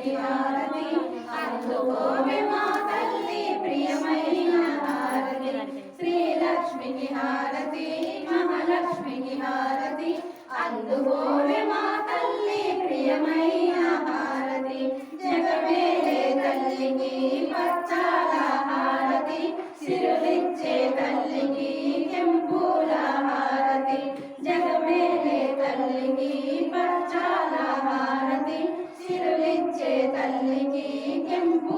లక్ష్మికి హారతి అందుకోవే మా తల్లి ప్రియమైన హారతి శ్రీలక్ష్మికి హారతి మహాలక్ష్మికి హారతి అందుకోవే మా తల్లి ప్రియమైన హారతి జగమేలే తల్లికి పచ్చాల హారతి సిరులిచ్చే తల్లికి కెంపుల హారతి జగమేలే తల్లికి పచ్చాల హారతి సిరులిచ్చే తల్లికి కెంపు